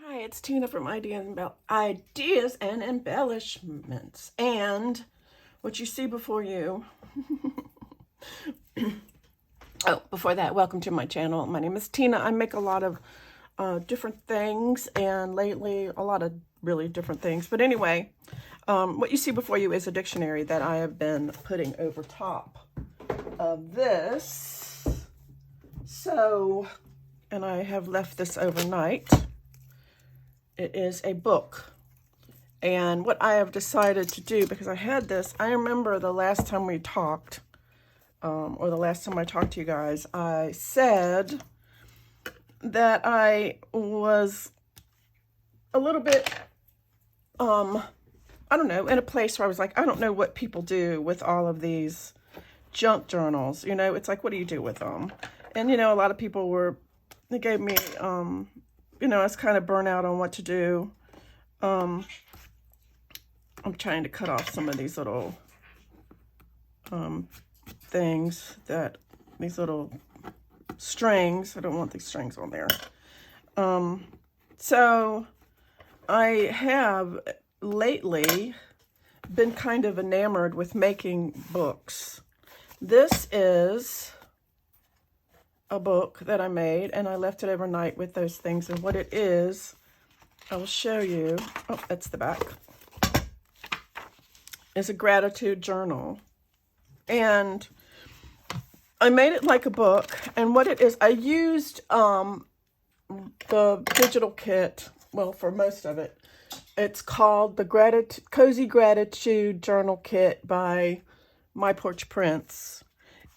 Hi, it's Tina from Ideas and Embellishments. And what you see before you, before that, welcome to my channel. My name is Tina. I make a lot of different things, and lately a lot of really different things. But anyway, what you see before you is a dictionary that I have been putting over top of this. So, and I have left this overnight. It is a book. And what I have decided to do, because I had this, I remember the last time we talked, or the last time I talked to you guys, I said that I was a little bit, I don't know, in a place where I was like, I don't know what people do with all of these junk journals. You know, it's like, what do you do with them? And, you know, a lot of people they gave me, you know, I was kind of burnt out on what to do. I'm trying to cut off some of these little things these little strings. I don't want these strings on there. So I have lately been kind of enamored with making books. This is a book that I made, and I left it overnight with those things. And what it is, I will show you. Oh, that's the back. It's a gratitude journal. And I made it like a book. And what it is, I used the digital kit, well, for most of it. It's called the Cozy Gratitude Journal Kit by My Porch Prince.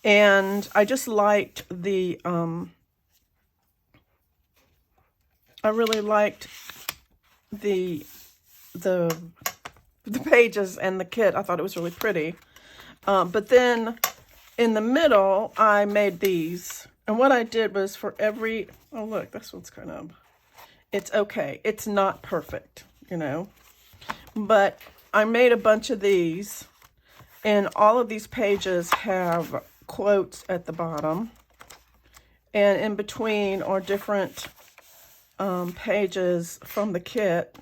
And I just liked I really liked the pages and the kit. I thought it was really pretty. But then in the middle, I made these. And what I did was for every, oh look, this one's kind of, it's okay. It's not perfect, you know. But I made a bunch of these. And all of these pages have quotes at the bottom, and in between are different pages from the kit.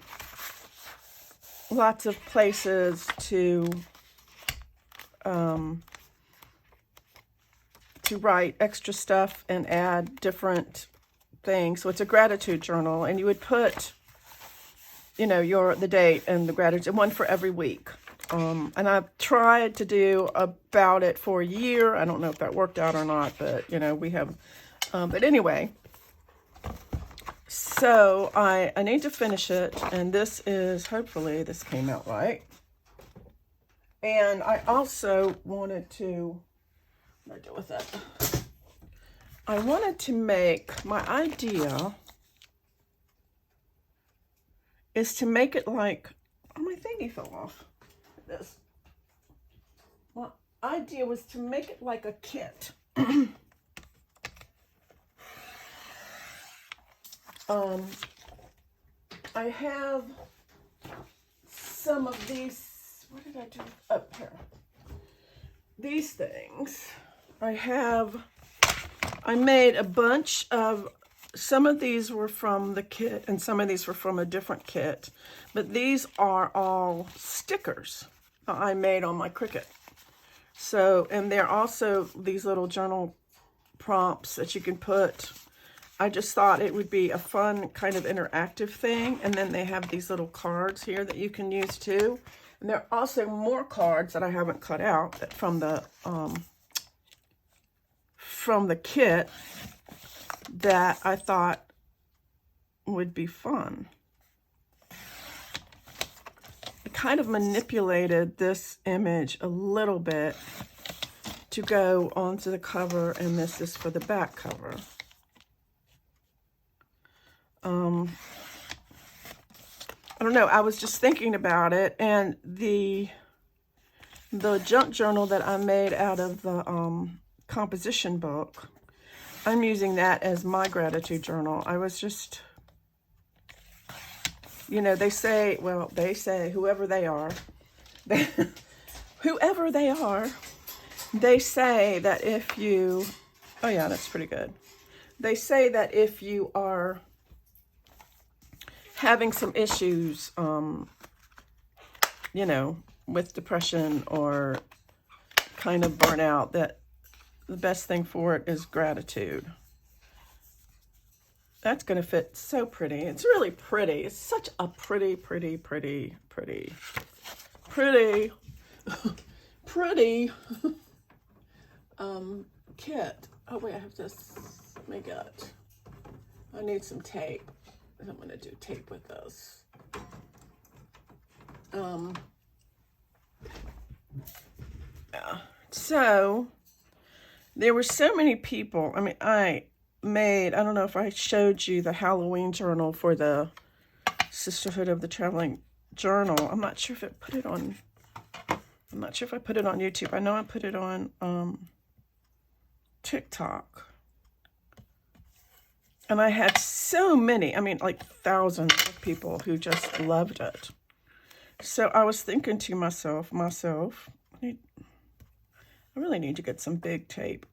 Lots of places to write extra stuff and add different things. So it's a gratitude journal, and you would put, you know, the date and the gratitude, one for every week. And I've tried to do about it for a year. I don't know if that worked out or not, but, you know, we have, but anyway, so I need to finish it. And this is, hopefully this came out right. And I also wanted to, what do I do with that? I wanted to make, my idea is to make it like, oh, my thingy fell off. This. My idea was to make it like a kit. I have some of these, what did I do? Oh, here. These things. I made a bunch of, some of these were from the kit and some of these were from a different kit, but these are all stickers I made on my Cricut. So, and they're also these little journal prompts that you can put. I just thought it would be a fun kind of interactive thing. And then they have these little cards here that you can use too. And there are also more cards that I haven't cut out that from the kit that I thought would be fun. I kind of manipulated this image a little bit to go onto the cover, and this is for the back cover. I don't know, I was just thinking about it, and the junk journal that I made out of the composition book, I'm using that as my gratitude journal. I was just, you know, they say, whoever they are, whoever they are, they say that if you, oh yeah, that's pretty good. They say that if you are having some issues, you know, with depression or kind of burnout, that the best thing for it is gratitude. That's going to fit so pretty. It's really pretty. It's such a pretty, pretty, pretty, pretty, pretty, pretty kit. Oh, wait, I have this. Let me get. I need some tape. I'm going to do tape with this. Yeah. So there were so many people. I mean, I don't know if I showed you the Halloween journal for the Sisterhood of the Traveling Journal. I'm not sure if I put it on YouTube. I know I put it on TikTok. And I had so many, I mean, like thousands of people who just loved it. So I was thinking to myself, I really need to get some big tape.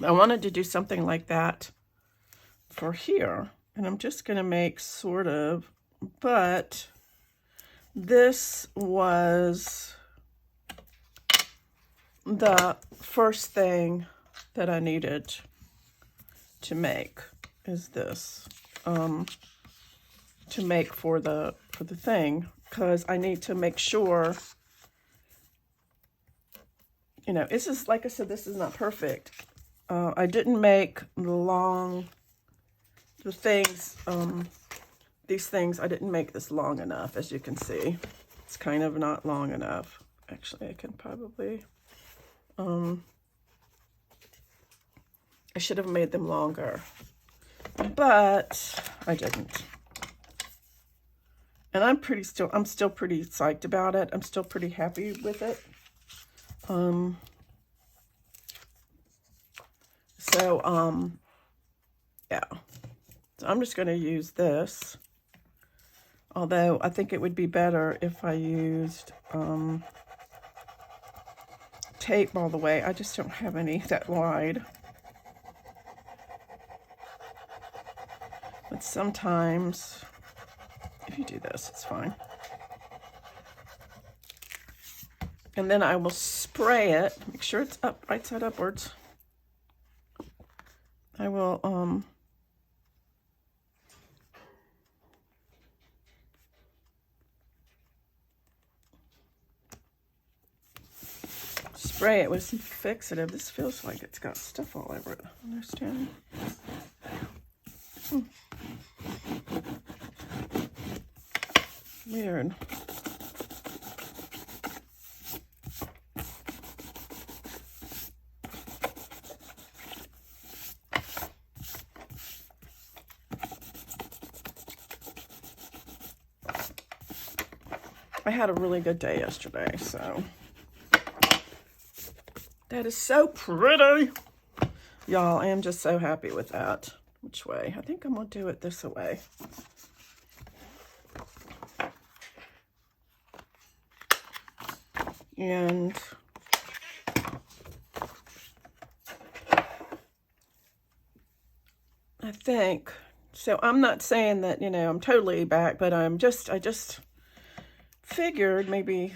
I wanted to do something like that for here. And I'm just going to make sort of, but this was the first thing that I needed to make, is this, to make for the thing, because I need to make sure, you know, this is, like I said, this is not perfect. I didn't make the things, these things, I didn't make this long enough, as you can see. It's kind of not long enough. Actually, I can probably, I should have made them longer, but I didn't. And I'm still pretty psyched about it. I'm still pretty happy with it. Yeah. So I'm just going to use this. Although I think it would be better if I used tape all the way. I just don't have any that wide. But sometimes, if you do this, it's fine. And then I will spray it. Make sure it's up, right side upwards. I will, spray it with some fixative. This feels like it's got stuff all over it. Understand? Weird. I had a really good day yesterday, so that is so pretty. Y'all, I am just so happy with that. Which way? I think I'm going to do it this way. And I think, so I'm not saying that, you know, I'm totally back, but I just figured maybe,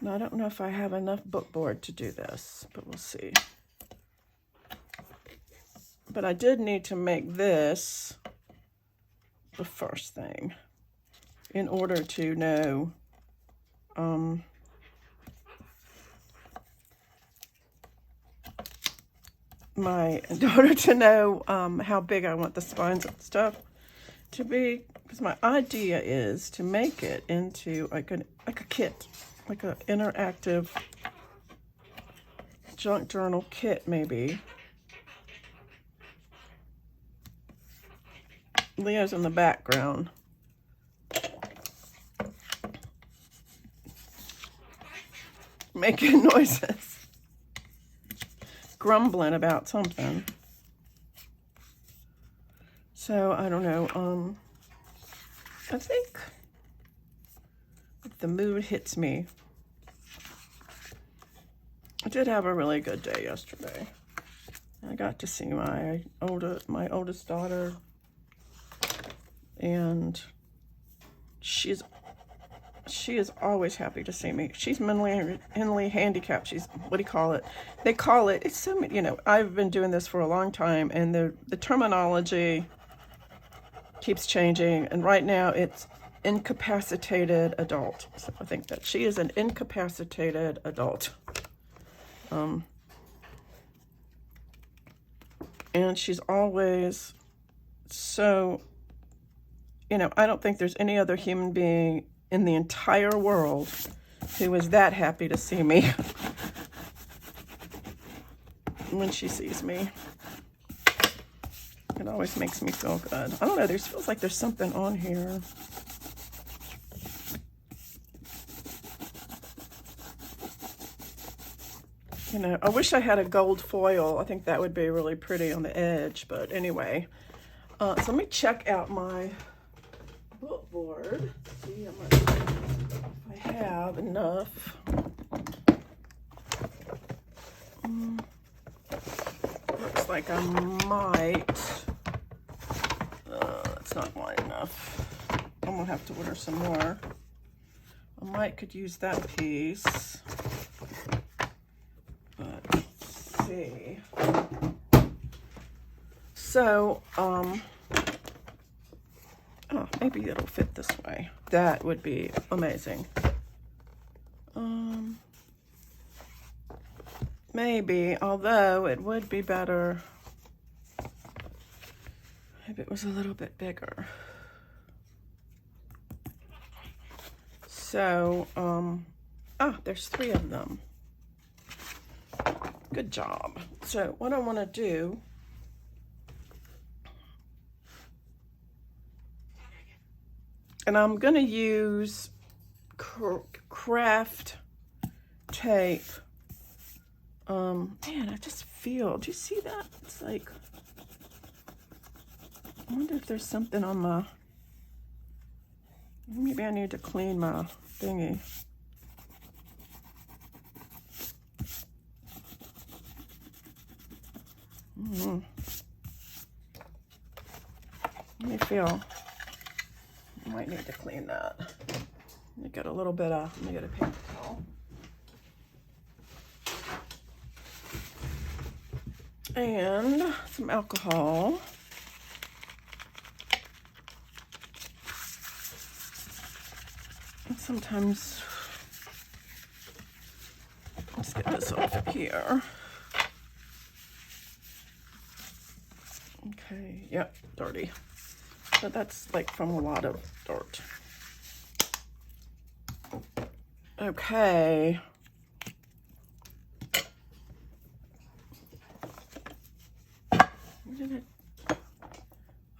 I don't know if I have enough book board to do this, but we'll see. But I did need to make this the first thing in order to know, in order to know how big I want the spines and stuff to be, because my idea is to make it into like a kit, like an interactive junk journal kit, maybe. Leo's in the background. Making noises. Grumbling about something. So, I don't know. I think if the mood hits me. I did have a really good day yesterday. I got to see my oldest daughter, and she is always happy to see me. She's mentally handicapped. She's, what do you call it? They call it, it's so many, you know, I've been doing this for a long time, and the terminology keeps changing, and right now it's incapacitated adult. So I think that she is an incapacitated adult. And she's always so, you know, I don't think there's any other human being in the entire world who is that happy to see me when she sees me. It always makes me feel good. I don't know, there feels like there's something on here. You know, I wish I had a gold foil. I think that would be really pretty on the edge. But anyway, so let me check out my book board. See how much I have enough. Looks like I might. It's not wide enough. I'm gonna have to order some more. I might could use that piece. See. So, oh, maybe it'll fit this way. That would be amazing. Maybe, although it would be better if it was a little bit bigger. So, there's 3 of them. Good job. So what I want to do, and I'm going to use craft tape. Man, I just feel, do you see that? It's like, I wonder if there's something on my, maybe I need to clean my thingy. Let me feel. I might need to clean that. Let me get a little bit of, let me get a paper towel. And some alcohol. And sometimes, let's get this off of here. Okay, yep, dirty. So that's like from a lot of dirt. Okay. Where did it? Oh,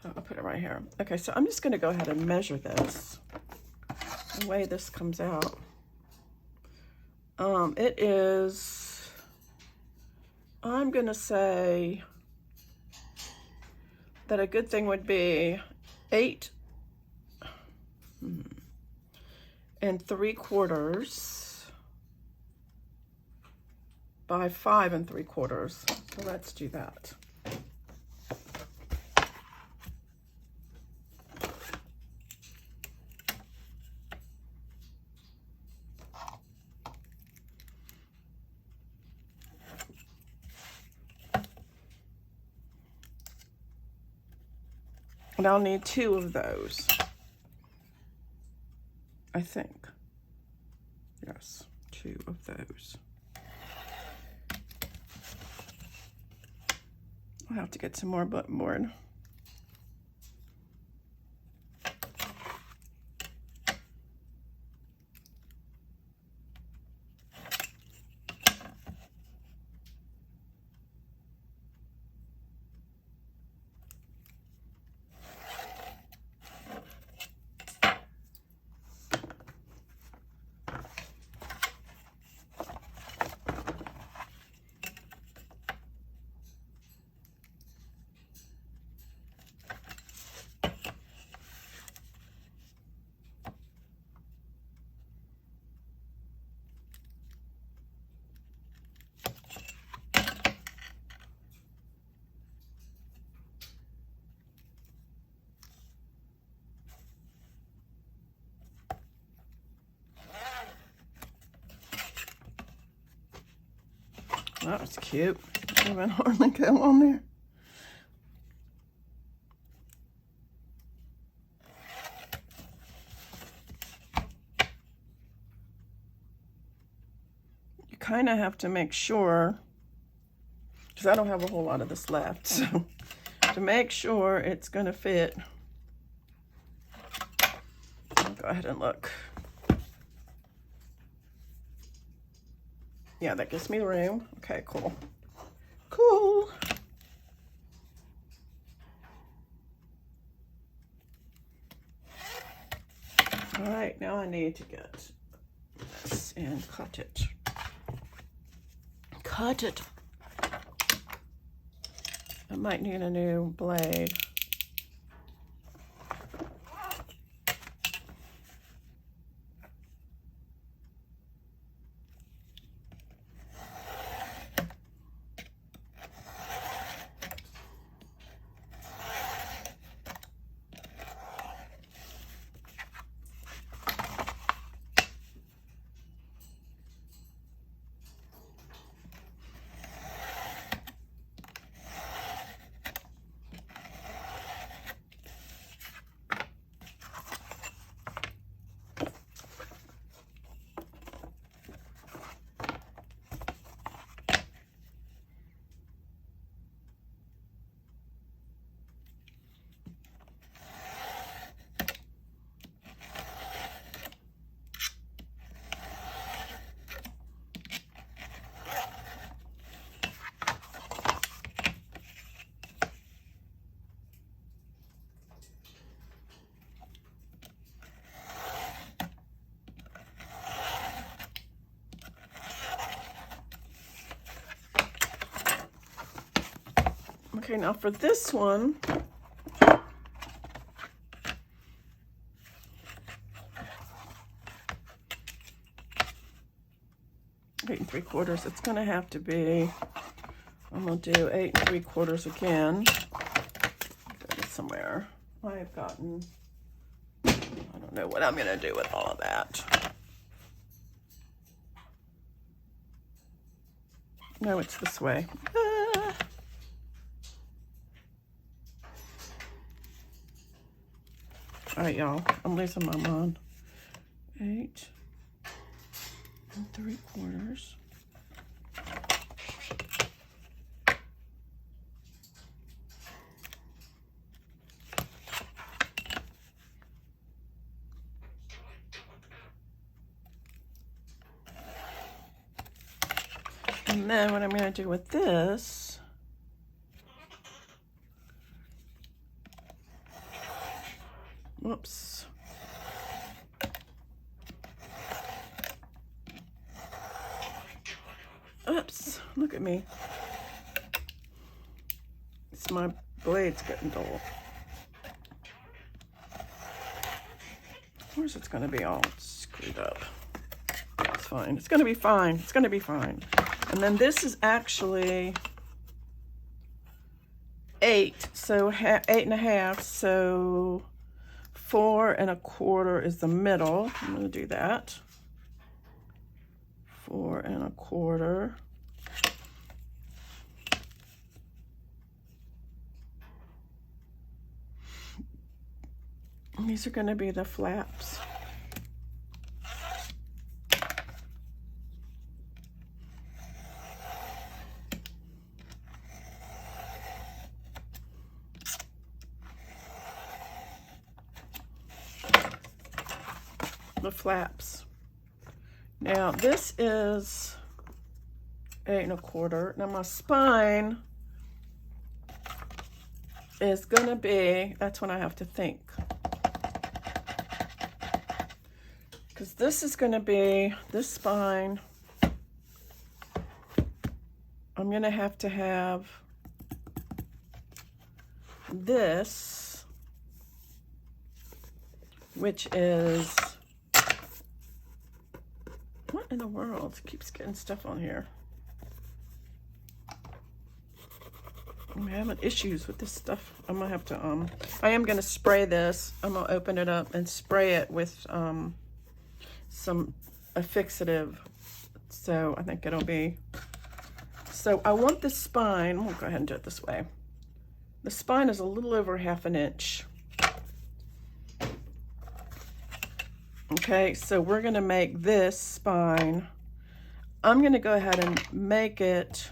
I'll put it right here. Okay, so I'm just going to go ahead and measure this. The way this comes out. It is, I'm going to say that a good thing would be 8 3/4 by 5 3/4. So let's do that. And I'll need 2 of those, I think. Yes, 2 of those. I'll have to get some more button board. that was cute. Even hardly go on there. You kind of have to make sure, because I don't have a whole lot of this left, so to make sure it's going to fit, I'll go ahead and look. Yeah, that gives me the room. Okay, cool. Cool. All right, now I need to get this and cut it. Cut it. I might need a new blade. Okay, now for this one, 8 3/4. It's going to have to be, I'm going to do 8 3/4 again. Go somewhere. I've gotten, I don't know what I'm going to do with all of that. No, it's this way. All right, y'all, I'm losing my mind. 8 3/4. And then what I'm going to do with this, whoops. Oops, look at me. It's my blade's getting dull. Of course it's going to be all screwed up. It's fine. It's going to be fine. It's going to be fine. And then this is actually 8, so 8 1/2, so 4 1/4 is the middle. I'm going to do that. 4 1/4. And these are going to be the flaps. The flaps. Now this is 8 1/4. Now my spine is gonna be, that's when I have to think, because this is gonna be, this spine, I'm gonna have to have this, which is, what in the world keeps getting stuff on here? I'm having issues with this stuff. I'm gonna have to, I am gonna spray this. I'm gonna open it up and spray it with some fixative. So I think it'll be So I want the spine, we'll go ahead and do it this way. The spine is a little over 1/2 inch. Okay, so we're gonna make this spine, I'm gonna go ahead and make it,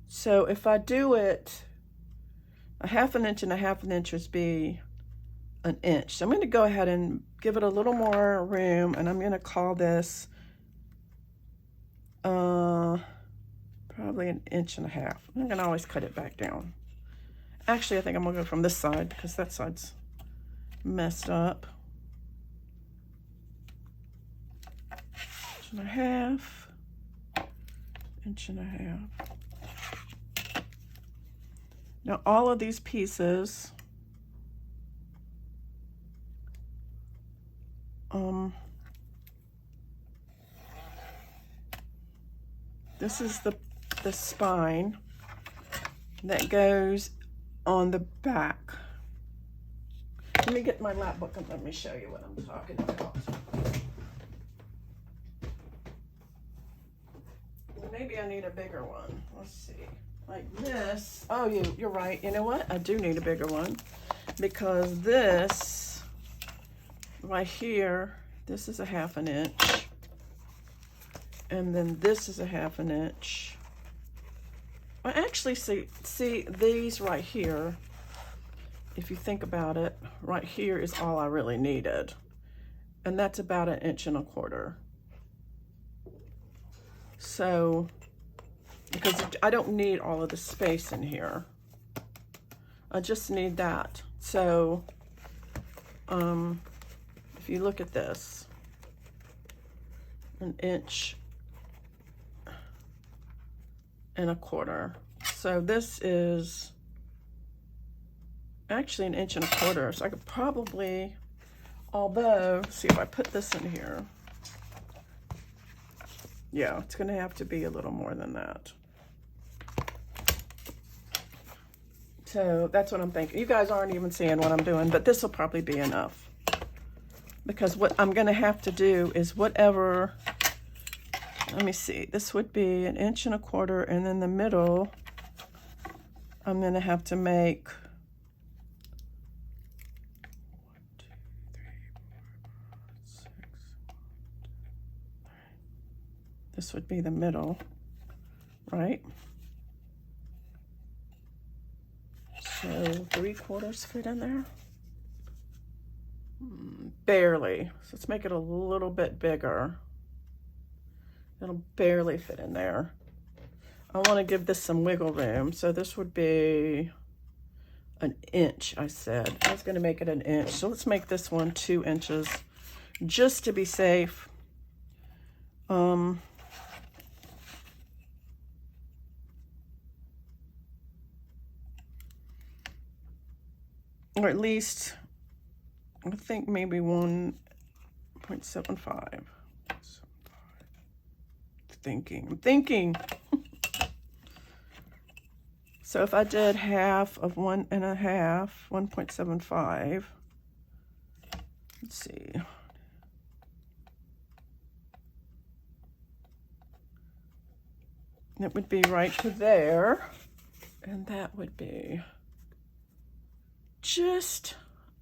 so if I do it, 1/2 inch and 1/2 inch would be 1 inch. So I'm gonna go ahead and give it a little more room, and I'm gonna call this probably 1.5 inches. I'm gonna always cut it back down. Actually, I think I'm gonna go from this side because that side's messed up. 1.5 inches. 1.5 inches. Now all of these pieces, this is the spine that goes on the back. Let me get my lap book and let me show you what I'm talking about. Maybe I need a bigger one. Let's see. Like this. Oh, you're right. You know what? I do need a bigger one because this right here, this is 1/2 inch. And then this is 1/2 inch. I actually see these right here. If you think about it, right here is all I really needed. And that's about 1.25 inches. So, because I don't need all of the space in here. I just need that. So, if you look at this, 1.25 inches. So this is actually 1.25 inches. So I could probably, although, see if I put this in here. Yeah, it's gonna have to be a little more than that. So that's what I'm thinking. You guys aren't even seeing what I'm doing, but this will probably be enough. Because what I'm gonna have to do is whatever, let me see, this would be 1.25 inches, and then the middle, I'm gonna have to make 1, 2, 3, 4, 5, 6, 1, 2, 3. This would be the middle, right? So 3/4 fit in there? Barely. So let's make it a little bit bigger. It'll barely fit in there. I want to give this some wiggle room. So this would be 1 inch, I said. I was going to make it 1 inch. So let's make this one 2 inches just to be safe. Or at least, I think maybe 1.75. I'm thinking. So if I did half of 1.5, 1.75, let's see. It would be right to there, and that would be just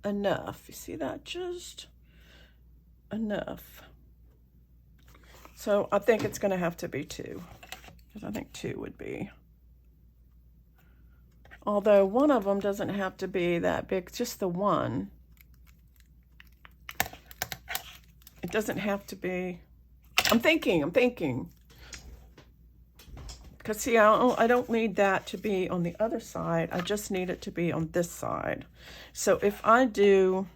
enough. You see that? Just enough. So I think it's going to have to be 2, because I think 2 would be. Although one of them doesn't have to be that big, just the one. It doesn't have to be. I'm thinking. Because see, I don't need that to be on the other side. I just need it to be on this side. So if I do,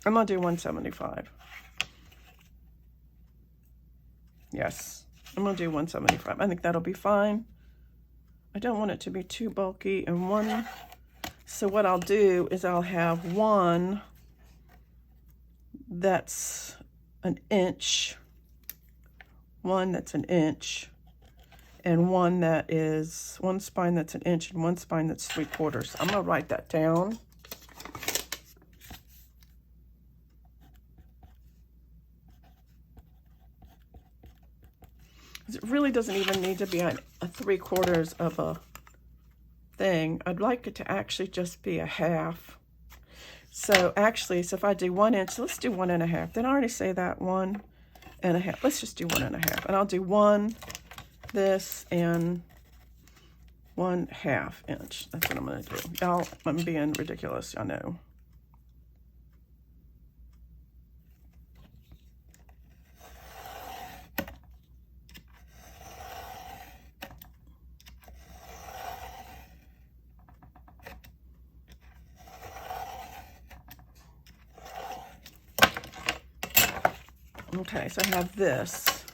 I'm going to do 175. Yes, I'm going to do 175. I think that'll be fine. I don't want it to be too bulky. And one, so what I'll do is I'll have one that's 1 inch, one that's 1 inch, and one that is, one spine that's 1 inch and one spine that's 3/4. I'm going to write that down. It really doesn't even need to be on a 3/4 of a thing. I'd like it to actually just be a half. So actually, so if I do 1 inch, let's do 1.5. Did I already say that? 1.5. Let's just do 1.5. And I'll do 1, this, and 1/2 inch. That's what I'm going to do. Y'all, I'm being ridiculous, I know. Okay, so I have this.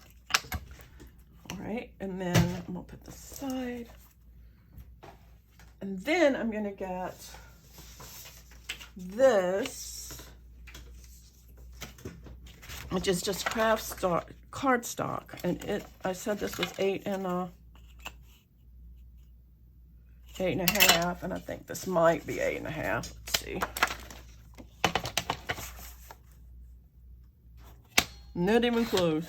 All right, and then I'm gonna put this aside. And then I'm gonna get this, which is just craft stock, cardstock. And I said this was 8 and 8.5, and I think this might be 8.5. Let's see. Not even close.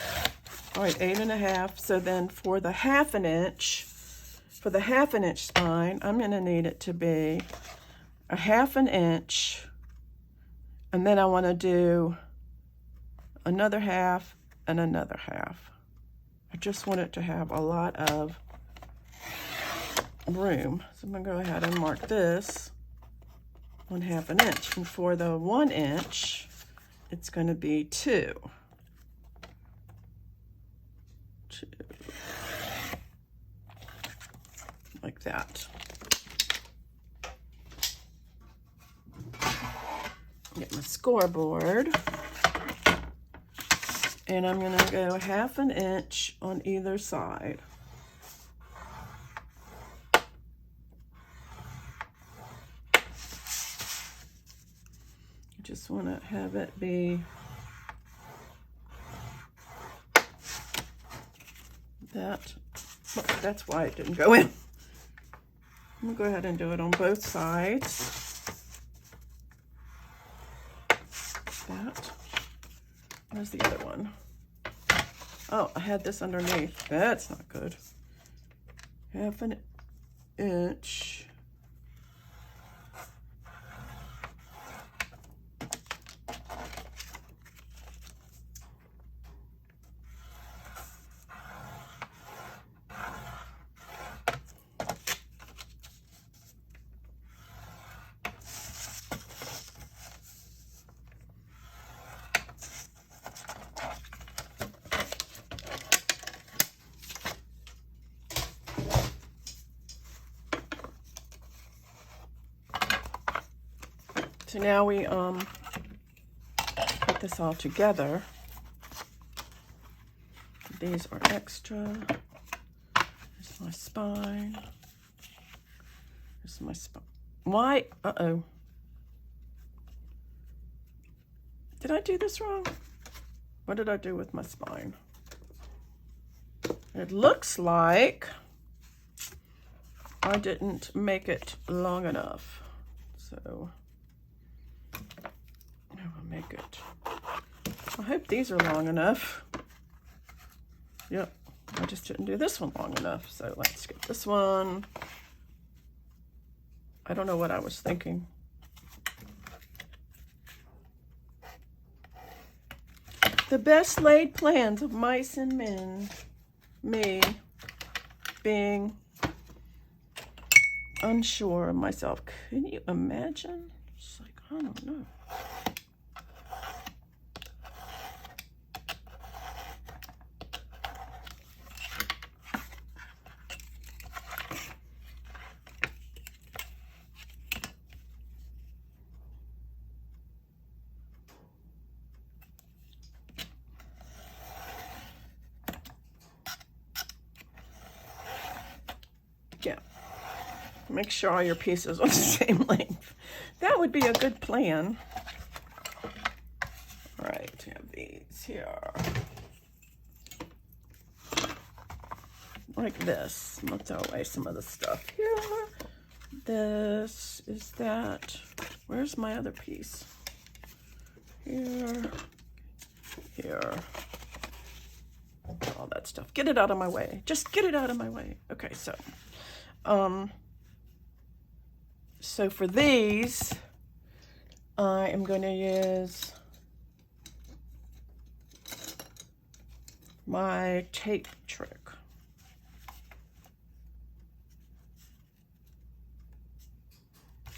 All right, 8.5. So then for the 1/2 inch, for the 1/2 inch spine, I'm gonna need it to be a 1/2 inch, and then I wanna do another 1/2 and another 1/2. I just want it to have a lot of room. So I'm gonna go ahead and mark this 1/2 inch. And for the 1 inch, it's gonna be 2. Like that. Get my scoreboard. And I'm going to go 1/2 inch on either side. I just want to have it be that. Oh, that's why it didn't go in. I'm going to go ahead and do it on both sides. That. Where's the other one? Oh, I had this underneath. That's not good. 1/2 inch. So now we put this all together. These are extra. Here's my spine. Here's my spine. Why? Uh-oh. Did I do this wrong? What did I do with my spine? It looks like I didn't make it long enough. So I'll make it. I hope these are long enough. Yep, I just didn't do this one long enough. So let's get this one. I don't know what I was thinking. The best laid plans of mice and men. Me being unsure of myself. Can you imagine? It's like, I don't know. Yeah, make sure all your pieces are the same length. That would be a good plan. All right, we have these here. Like this. I'm gonna throw away some of the stuff here. This is that. Where's my other piece? Here. Here. Oh, that's that stuff. Get it out of my way. Just get it out of my way. Okay, so for these, I am going to use my tape trick.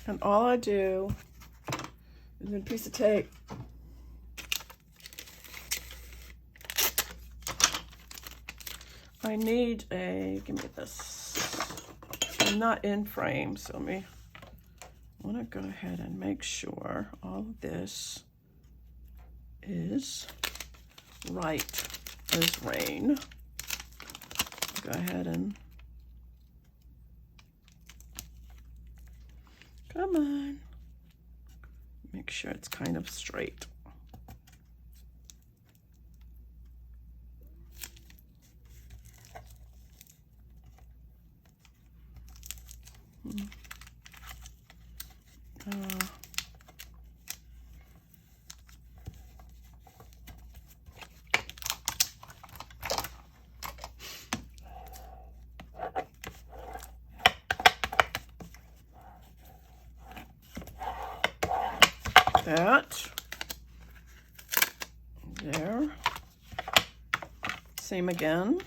And all I do is a piece of tape. I need give me this. I'm not in frame, so I want to go ahead and make sure all of this is right as rain. Go ahead and, come on, make sure it's kind of straight. That there, same again.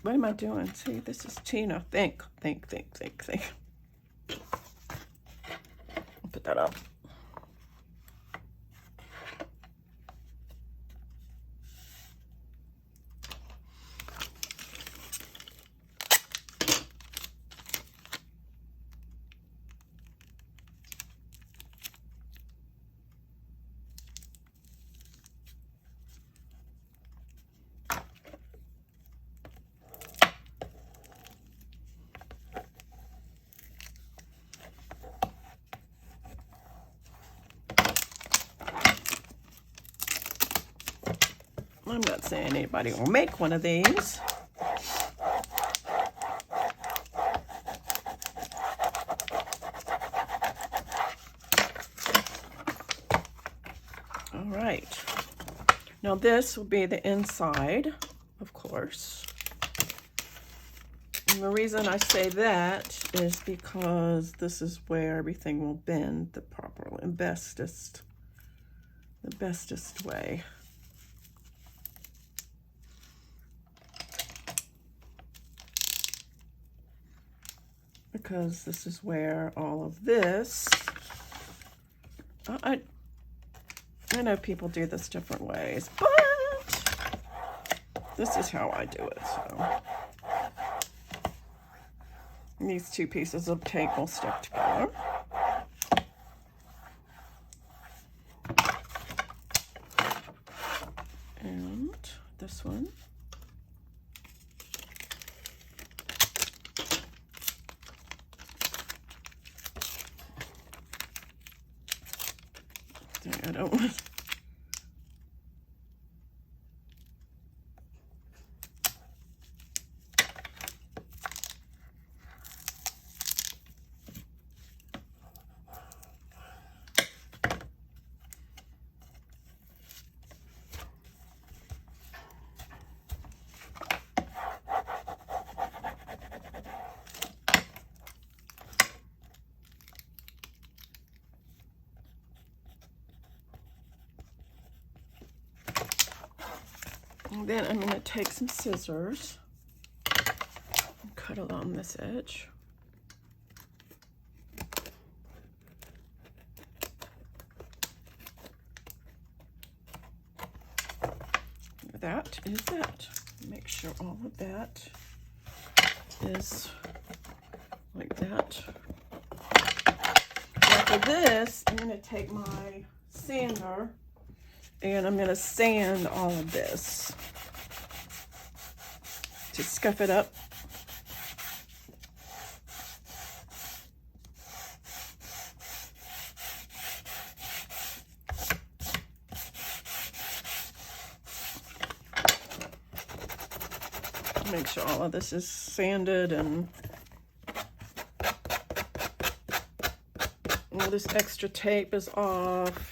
What am I doing? See, this is Tina. Think. I'll put that up. I'm not saying anybody will make one of these. All right. Now this will be the inside, of course. And the reason I say that is because this is where everything will bend the proper and bestest way. Because this is where all of this, I know people do this different ways, but this is how I do it. So these two pieces of tape will stick together. And this one. I don't want to. And then I'm going to take some scissors and cut along this edge. That is that. Make sure all of that is like that. Now for this, I'm going to take my sander and I'm going to sand all of this to scuff it up. Make sure all of this is sanded and all this extra tape is off.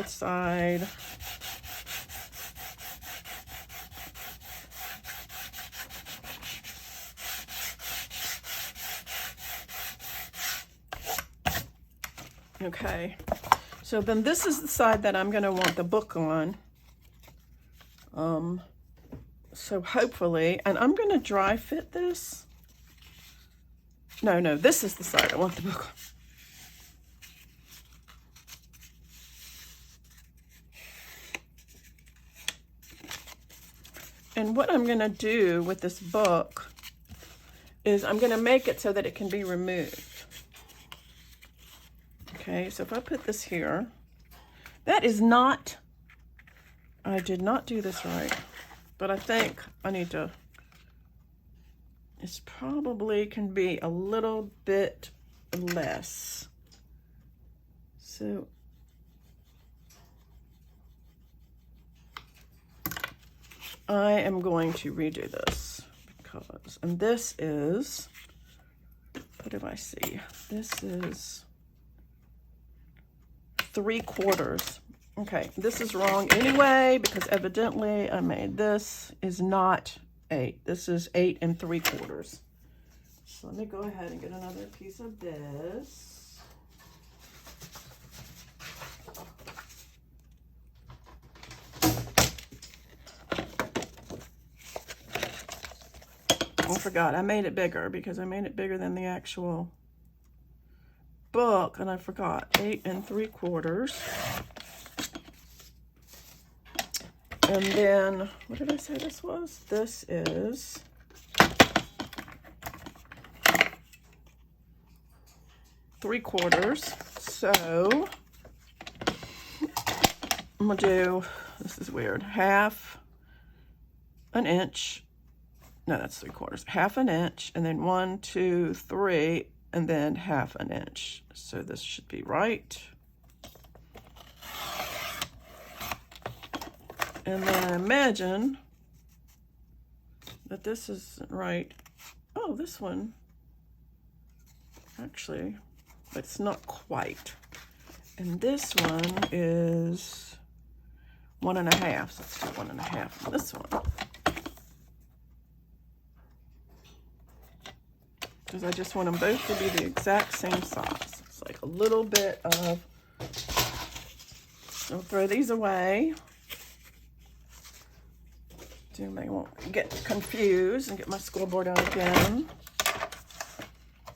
this side. Okay, so then this is the side that I'm going to want the book on. So hopefully, and I'm going to dry fit this. No, this is the side I want the book on. And what I'm going to do with this book is I'm going to make it so that it can be removed. Okay, so if I put this here, that is not, I did not do this right, but I think I need to, it's probably can be a little bit less. So I am going to redo this because, and this is, what did I see? This is 3/4. Okay, this is wrong anyway because evidently I made this is not 8. This is 8 3/4. So let me go ahead and get another piece of this. I forgot, I made it bigger because I made it bigger than the actual book, and I forgot 8 3/4. And then, what did I say this was? This is 3/4. So I'm gonna do, this is weird, 1/2 inch. No, that's 3/4. 1/2 inch, and then 1, 2, 3, and then 1/2 inch. So this should be right. And then I imagine that this isn't right. Oh, this one, actually, but it's not quite. And this one is 1 1/2. So let's do 1 1/2 on this one. Because I just want them both to be the exact same size. It's like a little bit of, I'll throw these away. So they won't get confused and get my scoreboard out again.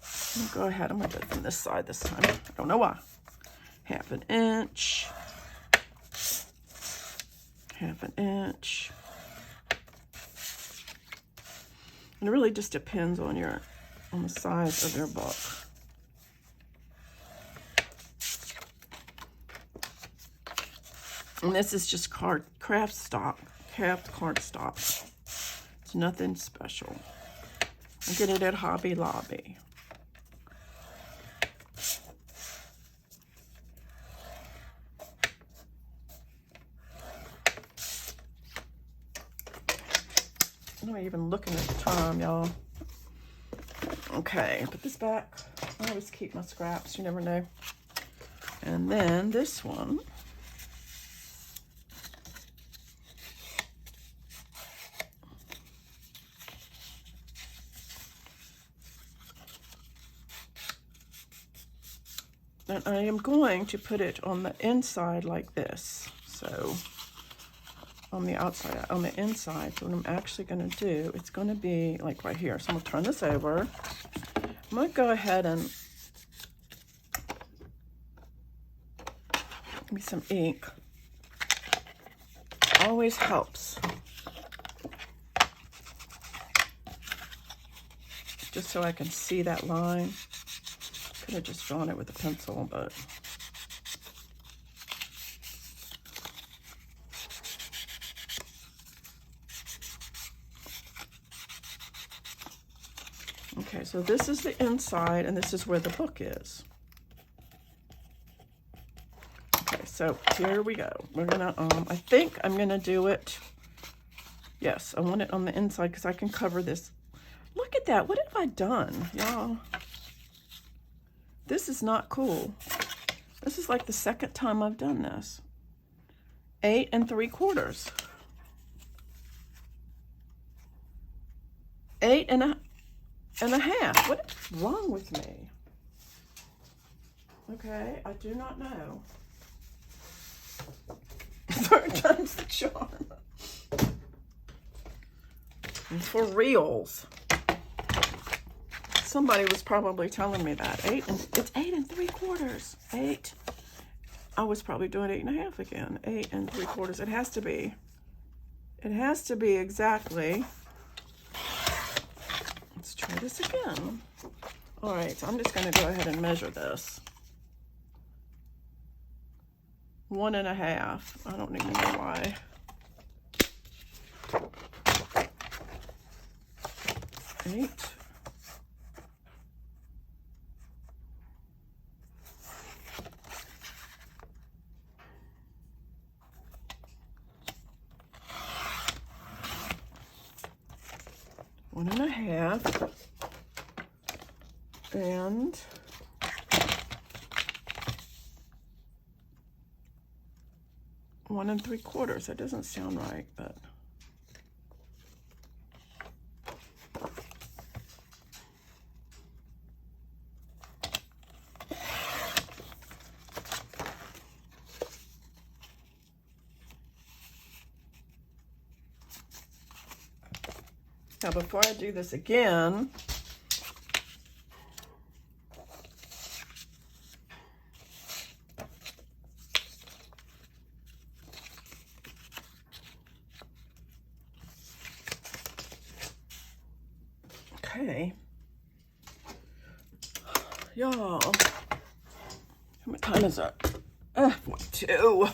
I'll go ahead, I'm gonna do it from this side this time. I don't know why. 1/2 inch. 1/2 inch. And it really just depends on the size of your book. And this is just craft cardstock. It's nothing special. I get it at Hobby Lobby. I'm not even looking at the time, y'all. Okay, put this back. I always keep my scraps, you never know. And then this one. And I am going to put it on the inside like this. So on the outside, on the inside. So what I'm actually going to do, it's going to be like right here. So I'm going to turn this over. I'm going to go ahead and give me some ink. Always helps. Just so I can see that line. Could have just drawn it with a pencil, but okay, so this is the inside and this is where the book is. Okay, so here we go. We're gonna I think I'm gonna do it. Yes, I want it on the inside because I can cover this. Look at that. What have I done, y'all? This is not cool. This is like the second time I've done this. 8 3/4. 8 1/2. What's wrong with me? Okay, I do not know. 3rd time's the charm. For reals. Somebody was probably telling me that. It's 8 3/4. 8. I was probably doing 8 1/2 again. 8 3/4. It has to be. It has to be exactly. Let's try this again. All right, so I'm just going to go ahead and measure this. 1 1/2. I don't even know why. 8. One and a half, and 1 3/4. That doesn't sound right, but now before I do this again, okay, y'all, what time is it? 42.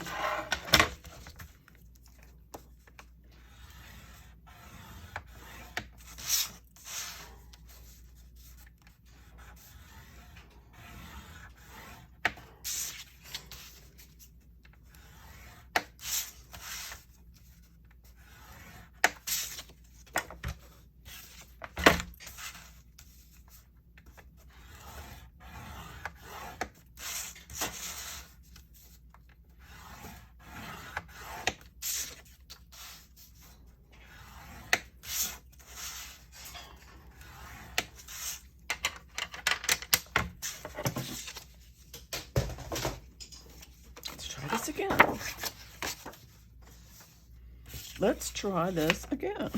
Again. Let's try this again.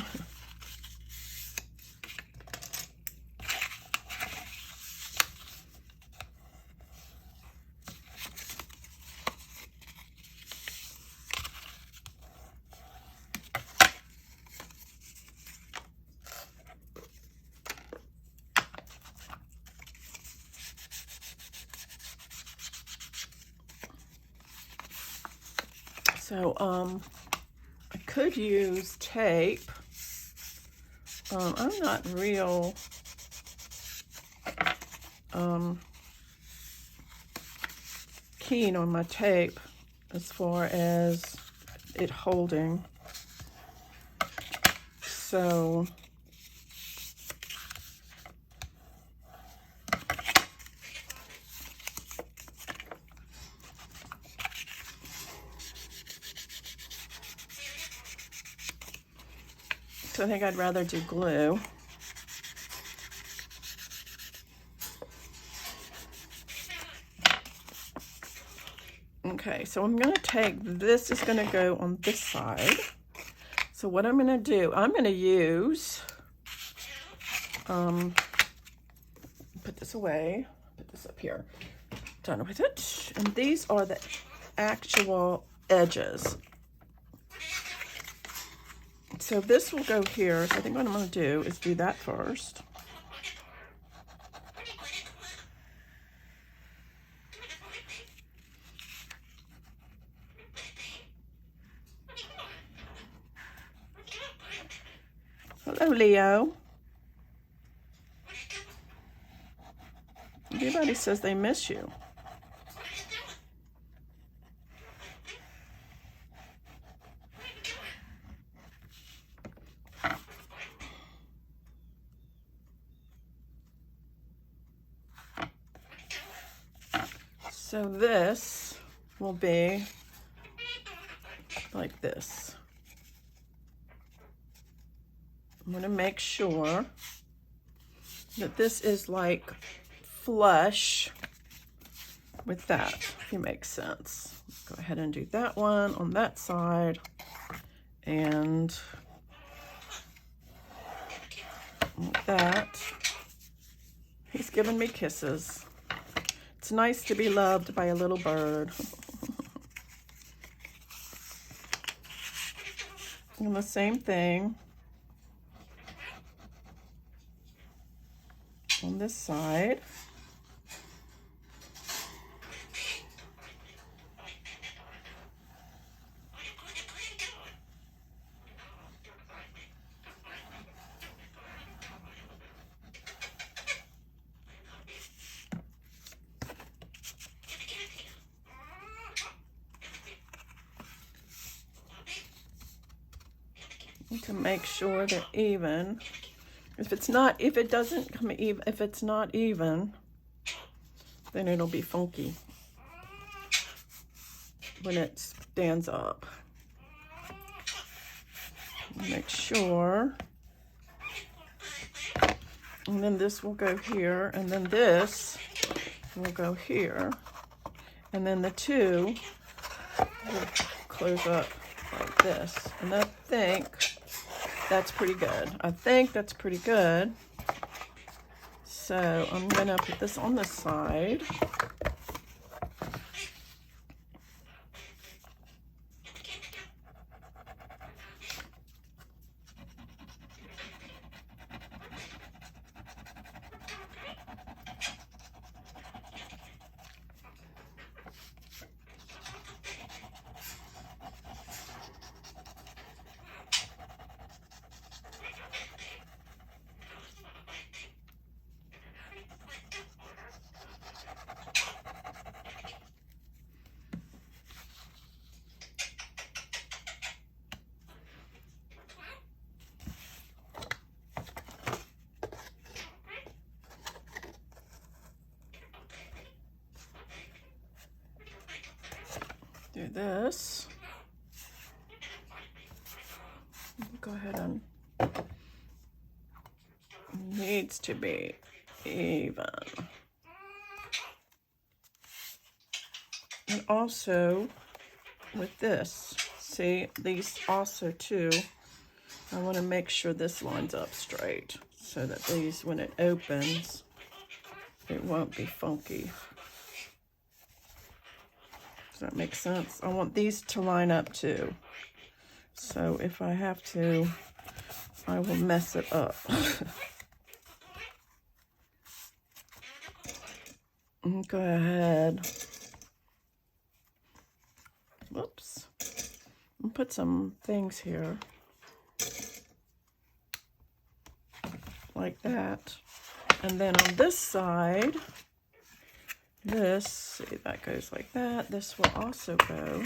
So, I could use tape. I'm not real keen on my tape as far as it holding. So, I think I'd rather do glue. Okay, so I'm going to take, this is going to go on this side. So what I'm going to do, I'm going to use, put this away, put this up here, done with it. And these are the actual edges. So this will go here. So I think what I'm going to do is do that first. Hello, Leo. Everybody says they miss you. So this will be like this. I'm going to make sure that this is like flush with that, if it makes sense. Go ahead and do that one on that side, and like that. He's giving me kisses. It's nice to be loved by a little bird. And the same thing on this side. To make sure they're even. If it's not even, then it'll be funky when it stands up. Make sure. And then this will go here, and then this will go here, and then the two will close up like this. And I think that's pretty good. I think that's pretty good. So I'm gonna put this on the side. Do this. Go ahead and needs to be even. And also with this, see, these also too, I want to make sure this lines up straight so that these, when it opens, it won't be funky. Does that make sense? I want these to line up too. So if I have to, I will mess it up. Go ahead. Whoops. I'll put some things here. Like that. And then on this side, this, see, that goes like that. This will also go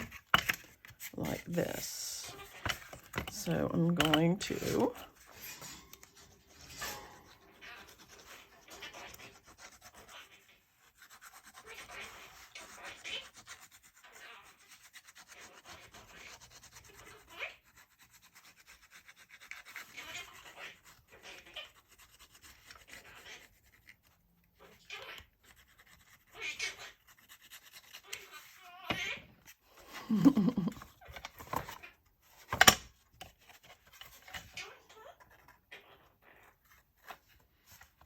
like this. So I'm going to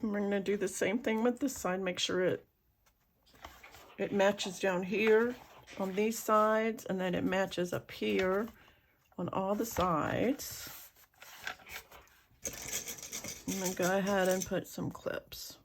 we're going to do the same thing with this side. Make sure it matches down here on these sides, and then it matches up here on all the sides. I'm going to go ahead and put some clips.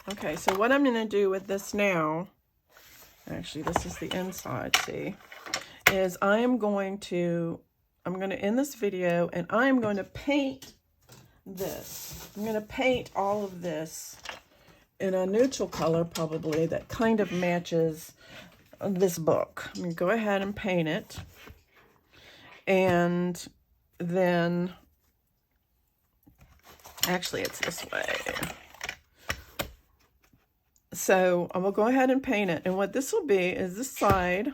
Okay, so what I'm going to do with this now, actually this is the inside, see, is I'm going to end this video and I'm going to paint this. I'm going to paint all of this in a neutral color probably that kind of matches this book. I'm going to go ahead and paint it. And then, actually it's this way. So I will go ahead and paint it. And what this will be is this side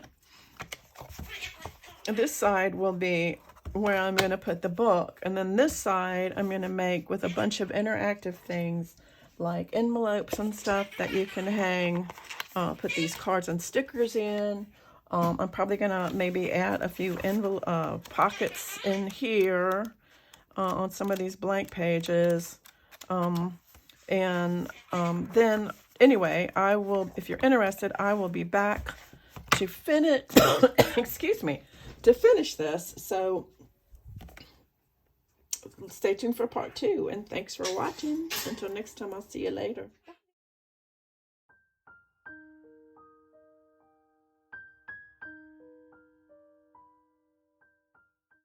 will be where I'm going to put the book. And then this side I'm going to make with a bunch of interactive things like envelopes and stuff that you can hang, put these cards and stickers in. I'm probably going to maybe add a few pockets in here on some of these blank pages. Then anyway, I will, if you're interested, I will be back to finish, excuse me, to finish this. So stay tuned for part 2, and thanks for watching. Until next time, I'll see you later.